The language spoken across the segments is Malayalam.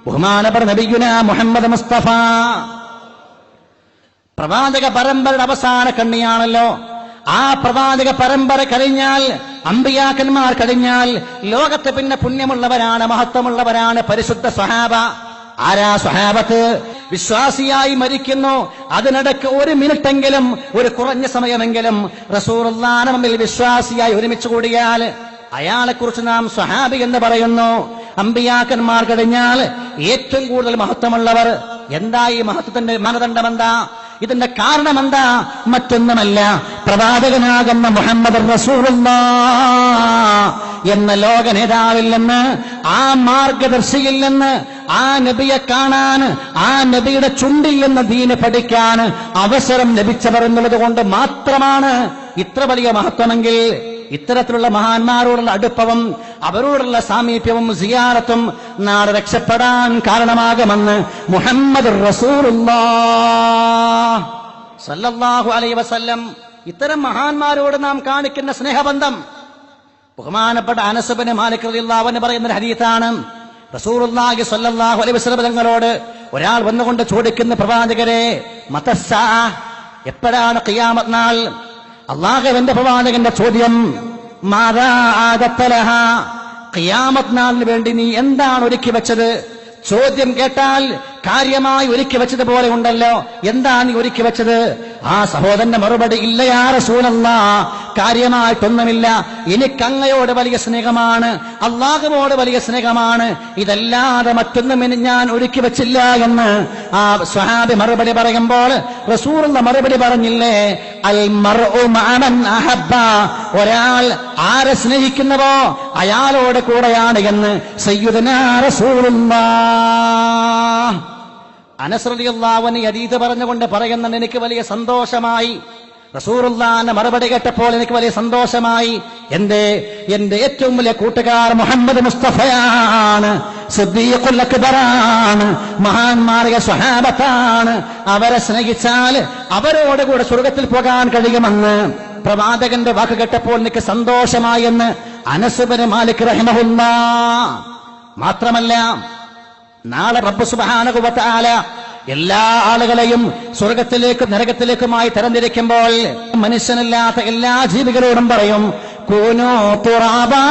ബഹുമാനപ്പെട്ട നബിയുന മുഹമ്മദ് മുസ്തഫ പ്രവാചക പരമ്പരയുടെ അവസാന കണ്ണിയാണല്ലോ. ആ പ്രവാചക പരമ്പര കഴിഞ്ഞാൽ, അമ്പിയാക്കന്മാർ കഴിഞ്ഞാൽ ലോകത്ത് പിന്നെ പുണ്യമുള്ളവരാണ്, മഹത്വമുള്ളവരാണ് പരിശുദ്ധ സ്വഹാബ. ആരാ സ്വഹാബത്ത്? വിശ്വാസിയായി മരിക്കുന്നു, അതിനിടയ്ക്ക് ഒരു മിനിറ്റെങ്കിലും, ഒരു കുറഞ്ഞ സമയമെങ്കിലും റസൂലുള്ളാഹിന്റെ മുമ്പിൽ വിശ്വാസിയായി ഒരുമിച്ച് കൂടിയാൽ അയാളെക്കുറിച്ച് നാം സ്വഹാബി എന്ന് പറയുന്നു. അമ്പിയാക്കന്മാർ കഴിഞ്ഞാൽ ഏറ്റവും കൂടുതൽ മഹത്വമുള്ളവർ. എന്താ ഈ മഹത്വത്തിന്റെ മാനദണ്ഡം? എന്താ ഇതിന്റെ കാരണം? എന്താ? മറ്റൊന്നുമല്ല, പ്രവാചകനാകുന്ന മുഹമ്മദ് റസൂലുള്ളാഹ് എന്ന ലോക നേതാവിൽ നിന്ന്, ആ മാർഗദർശിയിൽ നിന്ന്, ആ നബിയെ കാണാൻ, ആ നബിയുടെ ചുണ്ടിൽ നിന്ന് ദീന് പഠിക്കാൻ അവസരം ലഭിച്ചവർ എന്നുള്ളത് കൊണ്ട് മാത്രമാണ് ഇത്ര വലിയ മഹത്വമെങ്കിൽ ഇത്തരത്തിലുള്ള മഹാന്മാരോടുള്ള അടുപ്പവും അവരോടുള്ള സാമീപ്യവും സിയാറത്തും നാളെ രക്ഷപ്പെടാൻ കാരണമാകുമെന്ന് മുഹമ്മദ് റസൂലുള്ളാഹി സല്ലല്ലാഹു അലൈഹി വസല്ലം ഇത്തരം മഹാന്മാരോട് നാം കാണിക്കുന്ന സ്നേഹബന്ധം. ബഹുമാനപ്പെട്ട അനസ് ഇബ്നു മാലിക് റളിയല്ലാഹു അൻഹു പറയുന്ന ഹദീസാണ്. റസൂലുള്ളാഹി സ്വല്ലല്ലാഹു അലൈഹി വസല്ലം തങ്ങളോട് ഒരാൾ വന്നുകൊണ്ട് ചോദിക്കുന്ന, പ്രവാചകരെ, മതസ്സാ, എപ്പോഴാണ് ഖിയാമത്ത് നാൾ? അല്ലാഹുവിന്റെ പ്രവാചകന്റെ ചോദ്യം, മാദാ ആദത്തലഹ, ഖിയാമത്ത് നാളിന് വേണ്ടി നീ എന്താണ് ഒരുക്കി വെച്ചത്? ചോദ്യം കേട്ടാൽ കാര്യമായി ഒരുക്കി വെച്ചതുപോലെ ഉണ്ടല്ലോ. എന്താ നീ ഒരുക്കി വെച്ചത്? ആ സഹോദരന്റെ മറുപടി, ഇല്ല യാ റസൂലല്ലാഹ്, കാര്യമായിട്ടൊന്നുമില്ല. എനിക്കങ്ങയോട് വലിയ സ്നേഹമാണ്, അല്ലാഹുവോട് വലിയ സ്നേഹമാണ്, ഇതല്ലാതെ മറ്റൊന്നും ഞാൻ ഒരുക്കി വെച്ചില്ല എന്ന് ആ സ്വഹാബി മറുപടി പറയുമ്പോൾ റസൂലുള്ള മറുപടി പറഞ്ഞില്ലേ, അൽ മർഉ മഅ മൻ അഹബ്ബ, ഒരാൾ ആരെ സ്നേഹിക്കുന്നവോ അയാളോട് കൂടെയാണ് എന്ന് സയ്യിദുനാ റസൂലുള്ളാഹ്. അനസ് റളിയല്ലാഹു അൻഹു ഹദീസ് പറഞ്ഞുകൊണ്ട് പറയുന്നുണ്ട്, എനിക്ക് വലിയ സന്തോഷമായി. റസൂലുള്ളാഹിന്റെ മറുപടി കേട്ടപ്പോൾ എനിക്ക് വലിയ സന്തോഷമായി. എന്റെ ഏറ്റവും വലിയ കൂട്ടുകാർ മുഹമ്മദ് മുസ്തഫയാണ്, സിദ്ദീഖുൽ അക്ബറാണ്, മഹാന്മാരായ സ്വഹാബത്താണ്. അവരെ സ്നേഹിച്ചാൽ അവരോടുകൂടെ സ്വർഗത്തിൽ പോകാൻ കഴിയുമെന്ന് പ്രവാചകന്റെ വാക്ക് കേട്ടപ്പോൾ എനിക്ക് സന്തോഷമായി എന്ന് അനസ് ഇബ്നു മാലിക് റഹിമഹുല്ലാഹ്. മാത്രമല്ല, നാളെ റബ്ബ് സുബ്ഹാനഹു വ തആല എല്ലാ ആളുകളെയും സ്വർഗത്തിലേക്കും നരകത്തിലേക്കുമായി തരംതിരിക്കുമ്പോൾ മനുഷ്യനല്ലാത്ത എല്ലാ ജീവികളോടും പറയും, കൂനൂ തുറാബാ.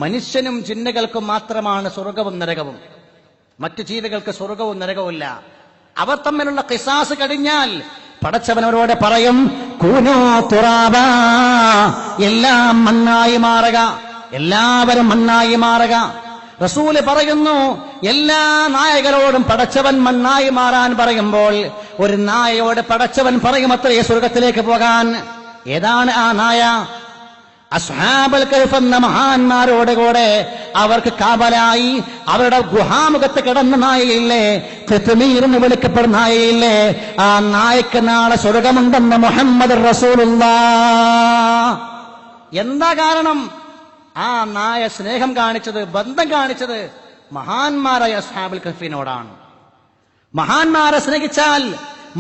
മനുഷ്യനും ജിന്നുകൾക്കും മാത്രമാണ് സ്വർഗവും നരകവും. മറ്റു ജീവികൾക്ക് സ്വർഗവും നരകവുമില്ല. അവർ തമ്മിലുള്ള ഖിസാസ് കഴിഞ്ഞാൽ പടച്ചവനവരോട് പറയും, കൂനൂ തുറാബാ, എല്ലാം മണ്ണായി മാറുക, എല്ലാവരും മണ്ണായി മാറുക. റസൂല് പറയുന്നു, എല്ലാ നായകളോടും പടച്ചവൻ മണ്ണായി മാറാൻ പറയുമ്പോൾ ഒരു നായയോട് പടച്ചവൻ പറയുമത്രേ സ്വർഗത്തിലേക്ക് പോകാൻ. ഏതാണ് ആ നായ? അസ്ഹാബുൽ കഹ്ഫ് എന്ന മഹാന്മാരോട് കൂടെ അവർക്ക് കാവലായി അവരുടെ ഗുഹാമുഖത്ത് കിടന്ന നായയില്ലേ, ഖിത്മീർ എന്ന് വിളിക്കപ്പെടുന്ന നായയില്ലേ, ആ നായക്ക് നാളെ സ്വർഗമുണ്ടെന്ന് മുഹമ്മദ് റസൂലുള്ളാഹ്. എന്താ കാരണം? ആ നായ സ്നേഹം കാണിച്ചത്, ബന്ധം കാണിച്ചത് മഹാന്മാരായ അസ്ഹാബുൽ കഹ്ഫിനോടാണ്. മഹാന്മാരെ സ്നേഹിച്ചാൽ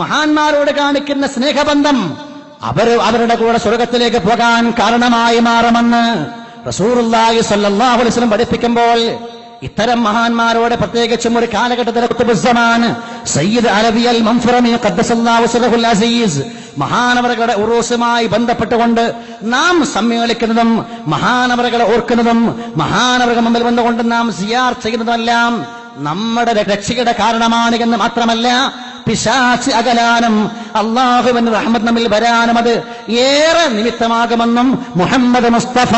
മഹാന്മാരോട് കാണിക്കുന്ന സ്നേഹബന്ധം അവരുടെ കൂടെ സ്വർഗത്തിലേക്ക് പോകാൻ കാരണമായി മാറുമെന്ന് റസൂലുള്ളാഹി സ്വല്ലല്ലാഹു അലൈഹി വസല്ലം പഠിപ്പിക്കുമ്പോൾ ഇത്തരം മഹാന്മാരോട് പ്രത്യേകിച്ചും ഒരു കാലഘട്ടത്തിലെ ഖുത്ബുസ്സമാൻ സയ്യിദ് അലവി അൽ മൻഫറമി ഖദ്ദസല്ലാഹു സിർറഹുൽ അസീസ് മഹാനവറുകളുടെ ഉറൂസുമായി ബന്ധപ്പെട്ടുകൊണ്ട് നാം സമ്മേളിക്കുന്നതും മഹാനവറുകളെ ഓർക്കുന്നതും മഹാനവറുകളുടെ മുമ്പിൽ വന്നുകൊണ്ട് നാം സിയാർ ചെയ്യുന്നതുമെല്ലാം നമ്മുടെ രക്ഷയുടെ കാരണമാണ് എന്ന് മാത്രമല്ല, പിശാച് അകലാനും അല്ലാഹുവിന്റെ റഹ്മത്ത് നമ്മിൽ വരാനും അത് ഏറെ നിമിത്തമാകുമെന്നും മുഹമ്മദ് മുസ്തഫ.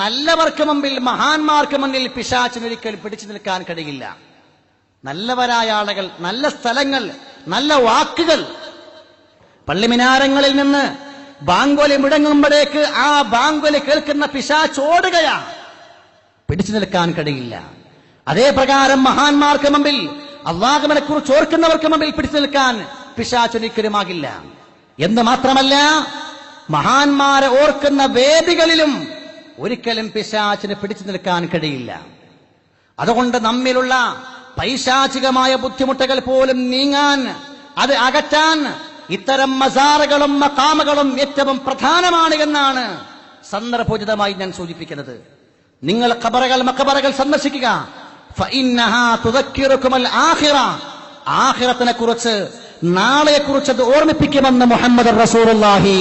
നല്ലവർക്ക് മുമ്പിൽ, മഹാന്മാർക്ക് മുന്നിൽ പിശാചിന് ഒരിക്കലും പിടിച്ചു നിൽക്കാൻ കഴിയില്ല. നല്ലവരായ ആളുകൾ, നല്ല സ്ഥലങ്ങൾ, നല്ല വാക്കുകൾ, പള്ളിമിനാരങ്ങളിൽ നിന്ന് ബാങ്കൊലി മുടങ്ങുമ്പോഴേക്ക് ആ ബാങ്കൊലി കേൾക്കുന്ന പിശാച് ഓടുകയാണ്, പിടിച്ചു നിൽക്കാൻ കഴിയില്ല. അതേ പ്രകാരം മഹാന്മാർക്ക് മുമ്പിൽ, അല്ലാഹുവിനെ കുറിച്ച് ഓർക്കുന്നവർക്ക് മുമ്പിൽ പിടിച്ചു നിൽക്കാൻ പിശാച് ഒരിക്കലുമാകില്ല. എന്ന് മാത്രമല്ല, മഹാന്മാരെ ഓർക്കുന്ന വേദികളിലും ഒരിക്കലും പിശാചിന് പിടിച്ചു നിൽക്കാൻ കഴിയില്ല. അതുകൊണ്ട് നമ്മിലുള്ള പൈശാചികമായ ബുദ്ധിമുട്ടുകൾ പോലും നീങ്ങാൻ, അത് അകറ്റാൻ ഇത്തരം മസാറുകളും മഖാമുകളും ഏറ്റവും പ്രധാനമാണ് എന്നാണ് സന്ദർഭോചിതമായി ഞാൻ സൂചിപ്പിക്കുന്നത്. നിങ്ങൾ ഖബറുകൾ മഖബറുകൾ സന്ദർശിക്കുക. ഫഇന്നഹാ തുദക്കിറുകുൽ ആഖിറ, ആഖിറത്തിനെ കുറിച്ച് നാളെയെ കുറിച്ച് അത് ഓർമ്മിപ്പിക്കുമെന്ന് മുഹമ്മദ് റസൂലുള്ളാഹി.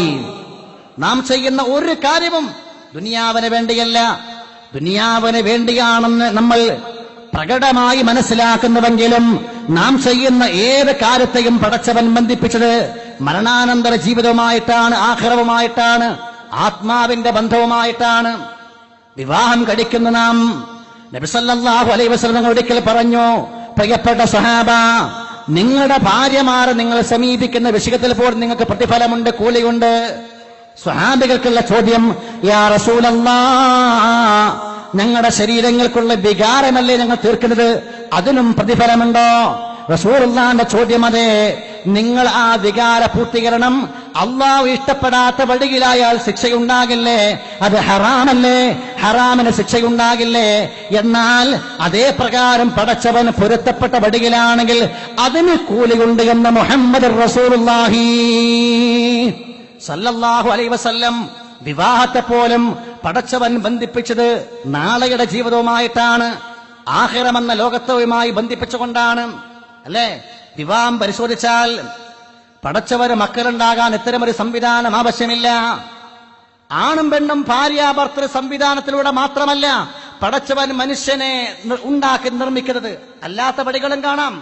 നാം ചെയ്യുന്ന ഒരു കാര്യവും ദുനിയാവിന് വേണ്ടിയല്ല, ദുനിയാവിന് വേണ്ടിയാണെന്ന് നമ്മൾ പ്രകടമായി മനസ്സിലാക്കുന്നുവെങ്കിലും നാം ചെയ്യുന്ന ഏത് കാര്യത്തെയും പടച്ചവൻ ബന്ധിപ്പിച്ചത് മരണാനന്തര ജീവിതവുമായിട്ടാണ്, ആഖിറവുമായിട്ടാണ്, ആത്മാവിന്റെ ബന്ധവുമായിട്ടാണ്. വിവാഹം കഴിക്കുന്ന നാം നബി സല്ലല്ലാഹു അലൈഹി വസല്ലം ഒരിക്കൽ പറഞ്ഞു, പ്രിയപ്പെട്ട സ്വഹാബ, നിങ്ങളുടെ ഭാര്യമാരെ നിങ്ങൾ സമീപിക്കുന്ന വിഷയത്തിൽ പോലും നിങ്ങൾക്ക് പ്രതിഫലമുണ്ട്, കൂലിയുണ്ട്. സ്വഹാബികൾക്കുള്ള ചോദ്യം, യാ റസൂലല്ലാഹ്, ഞങ്ങളുടെ ശരീരങ്ങൾക്കുള്ള വികാരമല്ലേ ഞങ്ങൾ തീർക്കുന്നത്, അതിനും പ്രതിഫലമുണ്ടോ? റസൂലുള്ളാഹിന്റെ ചോദ്യം, അതെ, നിങ്ങൾ ആ വികാര പൂർത്തീകരണം അള്ളാഹു ഇഷ്ടപ്പെടാത്ത വഴിയിലായാൽ ശിക്ഷയുണ്ടാകില്ലേ? അത് ഹറാമല്ലേ? ഹറാമിന് ശിക്ഷയുണ്ടാകില്ലേ? എന്നാൽ അതേ പ്രകാരം പടച്ചവൻ പൊരുത്തപ്പെട്ട വഴിയിലാണെങ്കിൽ അതിന് കൂലിയുണ്ട് എന്ന് മുഹമ്മദ് റസൂലുള്ളാഹി സല്ലല്ലാഹു അലൈഹി വസല്ലം. വിവാഹത്തെ പോലും പടച്ചവൻ ബന്ധിപ്പിച്ചത് നാളെയുടെ ജീവിതവുമായിട്ടാണ്, ആഖിറമെന്ന ലോകത്വവുമായി ബന്ധിപ്പിച്ചുകൊണ്ടാണ്, അല്ലേ? വിവാഹം പരിശോധിച്ചാൽ പടച്ചവന് മക്കളുണ്ടാകാൻ ഇത്തരമൊരു സംവിധാനം ആവശ്യമില്ല. ആണും പെണ്ണും ഭാര്യാഭർത്തൃ സംവിധാനത്തിലൂടെ മാത്രമല്ല പടച്ചവൻ മനുഷ്യനെ ഉണ്ടാക്കി നിർമ്മിക്കുന്നത്, അല്ലാത്ത വഴികളും കാണാം.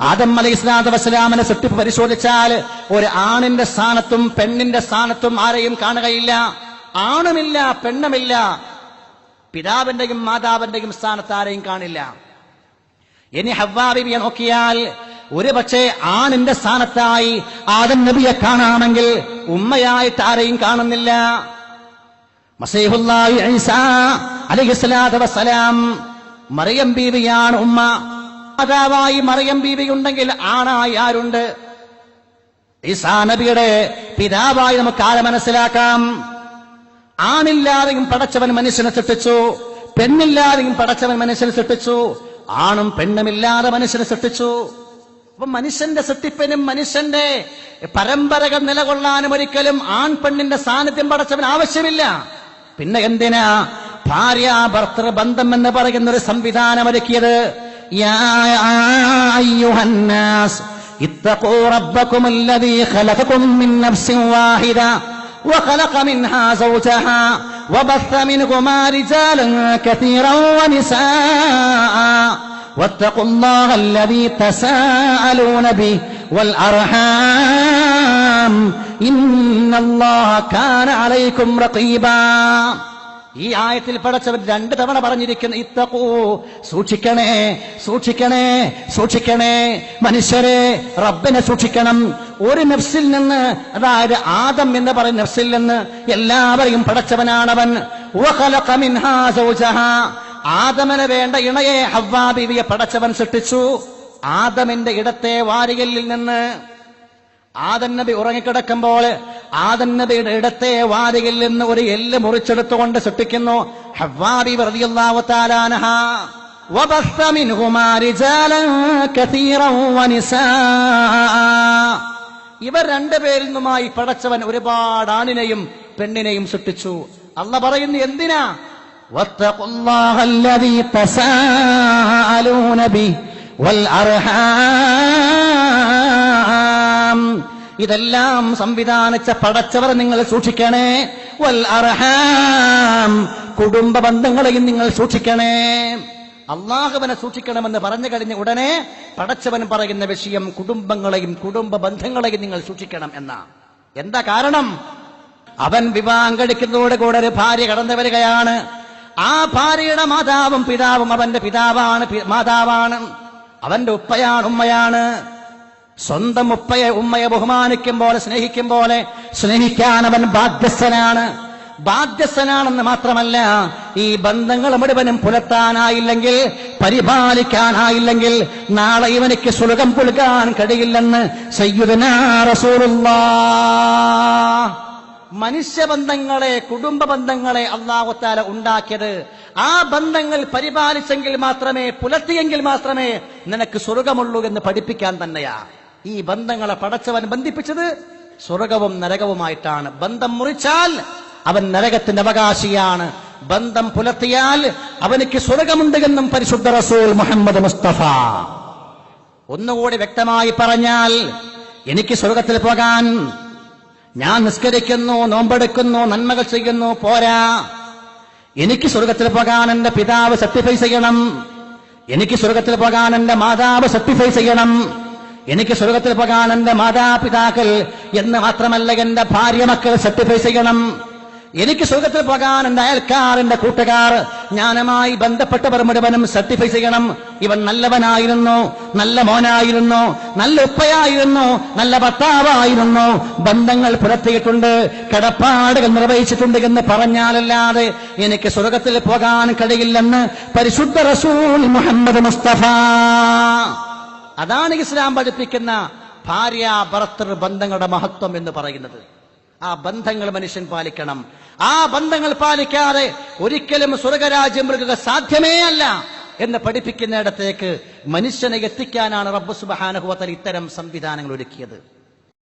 ആദം അലൈഹിസ്സലാത്തു വസ്സലാമിനെ സൃഷ്ടിപ്പ് പരിശോധിച്ചാൽ ഒരു ആണിന്റെ സ്ഥാനത്തും പെണ്ണിന്റെ സ്ഥാനത്തും ആരെയും കാണുകയില്ല. ആണുമില്ല, പെണ്ണുമില്ല, പിതാവിന്റെയും മാതാവിന്റെയും സ്ഥാനത്ത് ആരെയും കാണില്ല. ഇനി ഹവ്വാ ബീവിയെ നോക്കിയാൽ ഒരുപക്ഷെ ആണിന്റെ സ്ഥാനത്തായി ആദം നബിയെ കാണാമെങ്കിൽ ഉമ്മയായിട്ട് ആരെയും കാണുന്നില്ല. മസീഹുല്ലാഹി ഈസാ അലൈഹിസ്സലാത്തു വസ്സലാം, മറിയം ബീവിയാണ് ഉമ്മ. മാതാവായി മറിയം ബീവി ഉണ്ടെങ്കിൽ ആണായി ആരുണ്ട്? ഈസാ നബിയുടെ പിതാവായി നമുക്ക് ആരെ മനസ്സിലാക്കാം? ആണില്ലാതെയും പടച്ചവൻ മനുഷ്യനെ സൃഷ്ടിച്ചു, പെണ്ണില്ലാതെയും പടച്ചവൻ മനുഷ്യനെ സൃഷ്ടിച്ചു, ആണും പെണ്ണുമില്ലാതെ മനുഷ്യനെ സൃഷ്ടിച്ചു. അപ്പൊ മനുഷ്യന്റെ സൃഷ്ടിപ്പിനും മനുഷ്യന്റെ പരമ്പരകൾ നിലകൊള്ളാനും ഒരിക്കലും ആൺ പെണ്ണിന്റെ സാന്നിധ്യം പടച്ചവൻ ആവശ്യമില്ല. പിന്നെ എന്തിനാ ഭാര്യ ഭർത്തൃ ബന്ധം എന്ന് പറയുന്ന ഒരു സംവിധാനം ഒരുക്കിയത്? യാ അയ്യുഹന്നാസ് ഇത്തഖൂ റബ്ബകുമുല്ലദീ ഖലഖകും മിൻ നഫ്സിൻ വാഹിദ وخلق منها زوجها وبث منهما رجالا كثيرا ونساء واتقوا الله الذي تساءلون به والأرحام إن الله كان عليكم رقيبا. ഈ ആയത്തിൽ പടച്ചവൻ 2 തവണ പറഞ്ഞിരിക്കുന്നു, ഇത്തഖൂ, സൂക്ഷിക്കണേ, സൂക്ഷിക്കണേ, സൂക്ഷിക്കണേ. മനുഷ്യരെ, റബ്ബിനെ സൂക്ഷിക്കണം. ഒരു നഫ്സിൽ നിന്ന്, അതായത് ആദം എന്ന് പറയുന്ന നഫ്സിൽ നിന്ന് എല്ലാവരെയും പടച്ചവനാണവൻ. വഖലഖ മിൻഹാ സൗജഹാ, ആദമിന് വേണ്ട ഇണയെ ഹവ്വാ ബീവിയെ പടച്ചവൻ സൃഷ്ടിച്ചു. ആദമിന്റെ ഇടത്തെ വാരികലിൽ നിന്ന് ആദം നബി ഉറങ്ങിക്കിടക്കുമ്പോൾ ആദം നബിയുടെ ഇടത്തെ വാരികയിൽ നിന്ന് ഒരു എല്ല് മുറിച്ചെടുത്തുകൊണ്ട് സൃഷ്ടിക്കുന്നു ഹവ്വാ ബീവി റളിയല്ലാഹു തആല അൻഹാ. വബസ്സ മിൻഹുമാ റിജാലൻ കസീറൻ വനിസാഅ, ഇവർ 2 പേരിൽ നിന്നുമായി പടച്ചവൻ ഒരുപാട് ആണിനെയും പെണ്ണിനെയും സൃഷ്ടിച്ചു. അല്ലാഹ് പറയുന്നു എന്തിനാ? വത്തഖുല്ലാഹല്ലദീ തസാഅലൂന ബിഹി വൽ അർഹാം, ഇതെല്ലാം സംവിധാനിച്ച പടച്ചവർ നിങ്ങൾ സൂക്ഷിക്കണേ. വൽ അർഹാം, കുടുംബ ബന്ധങ്ങളെയും നിങ്ങൾ സൂക്ഷിക്കണേ. അള്ളാഹുവിനെ സൂക്ഷിക്കണമെന്ന് പറഞ്ഞു കഴിഞ്ഞ ഉടനെ പടച്ചവൻ പറയുന്ന വിഷയം കുടുംബങ്ങളെയും കുടുംബ ബന്ധങ്ങളെയും നിങ്ങൾ സൂക്ഷിക്കണം എന്നാ. എന്താ കാരണം? അവൻ വിവാഹം കഴിക്കുന്നതോടെ കൂടെ ഒരു ഭാര്യ കടന്നു വരികയാണ്. ആ ഭാര്യയുടെ മാതാവും പിതാവും അവന്റെ പിതാവാണ്, മാതാവാണ്, അവന്റെ ഉപ്പയാണ്, ഉമ്മയാണ്. സ്വന്തം ഉമ്മയെ ബഹുമാനിക്കും പോലെ സ്നേഹിക്കും പോലെ സ്നേഹിക്കാൻ അവൻ ബാധ്യസ്ഥനാണ്. ബാധ്യസ്ഥനാണെന്ന് മാത്രമല്ല, ഈ ബന്ധങ്ങൾ മുഴുവനും പുലർത്താനായില്ലെങ്കിൽ, പരിപാലിക്കാനായില്ലെങ്കിൽ നാളെ ഇവനിക്ക് സ്വർഗ്ഗം പുൽകാൻ കഴിയില്ലെന്ന് സയ്യിദുനാ റസൂലുള്ളാഹ്. മനുഷ്യബന്ധങ്ങളെ, കുടുംബ ബന്ധങ്ങളെ അല്ലാഹു തആല ഉണ്ടാക്കിയത് ആ ബന്ധങ്ങൾ പരിപാലിച്ചെങ്കിൽ മാത്രമേ, പുലർത്തിയെങ്കിൽ മാത്രമേ നിനക്ക് സ്വർഗ്ഗമുള്ളൂ എന്ന് പഠിപ്പിക്കാൻ തന്നെയാ. ഈ ബന്ധങ്ങളെ പടച്ചവൻ ബന്ധിപ്പിച്ചത് സ്വർഗ്ഗവും നരകവുമായിട്ടാണ്. ബന്ധം മുറിച്ചാൽ അവൻ നരകത്തിന്റെ അവകാശിയാണ്. ബന്ധം പുലർത്തിയാൽ അവനിക്ക് സ്വർഗമുണ്ട് എന്നും പരിശുദ്ധ റസൂൽ മുഹമ്മദ് മുസ്തഫ. ഒന്നുകൂടി വ്യക്തമായി പറഞ്ഞാൽ, എനിക്ക് സ്വർഗത്തിൽ പോകാൻ ഞാൻ നിസ്കരിക്കുന്നു, നോമ്പെടുക്കുന്നു, നന്മകൾ ചെയ്യുന്നു പോരാ. എനിക്ക് സ്വർഗത്തിൽ പോകാൻ എന്റെ പിതാവ് സർട്ടിഫൈ ചെയ്യണം, എനിക്ക് സ്വർഗത്തിൽ പോകാൻ എന്റെ മാതാവ് സർട്ടിഫൈ ചെയ്യണം, എനിക്ക് സ്വർഗത്തിൽ പോകാൻ എന്റെ മാതാപിതാക്കൾ എന്ന് മാത്രമല്ല എന്റെ ഭാര്യ മക്കൾ സർട്ടിഫൈ ചെയ്യണം. എനിക്ക് സ്വർഗത്തിൽ പോകാൻ എന്റെ അയൽക്കാർ, എന്റെ കൂട്ടുകാർ, ഞാനുമായി ബന്ധപ്പെട്ടവർ മുഴുവനും സർട്ടിഫൈ ചെയ്യണം. ഇവൻ നല്ലവനായിരുന്നു, നല്ല മോനായിരുന്നു, നല്ല ഉപ്പയായിരുന്നു, നല്ല ഭർത്താവായിരുന്നു, ബന്ധങ്ങൾ പുലർത്തിയിട്ടുണ്ട്, കടപ്പാടുകൾ നിർവഹിച്ചിട്ടുണ്ട് എന്ന് പറഞ്ഞാലല്ലാതെ എനിക്ക് സ്വർഗത്തിൽ പോകാൻ കഴിയില്ലെന്ന് പരിശുദ്ധ റസൂൽ മുഹമ്മദ് മുസ്തഫ. അതാണ് ഇസ്ലാം പഠിപ്പിക്കുന്ന ഭാര്യ ഭർത്തൃ ബന്ധങ്ങളുടെ മഹത്വം എന്ന് പറയുന്നത്. ആ ബന്ധങ്ങൾ മനുഷ്യൻ പാലിക്കണം. ആ ബന്ധങ്ങൾ പാലിക്കാതെ ഒരിക്കലും സ്വർഗരാജ്യം മൃഗ സാധ്യമേ അല്ല എന്ന് പഠിപ്പിക്കുന്നിടത്തേക്ക് മനുഷ്യനെ എത്തിക്കാനാണ് റബ്ബ് സുബ്ഹാനഹു വ തആല ഇത്തരം സംവിധാനങ്ങൾ ഒരുക്കിയത്.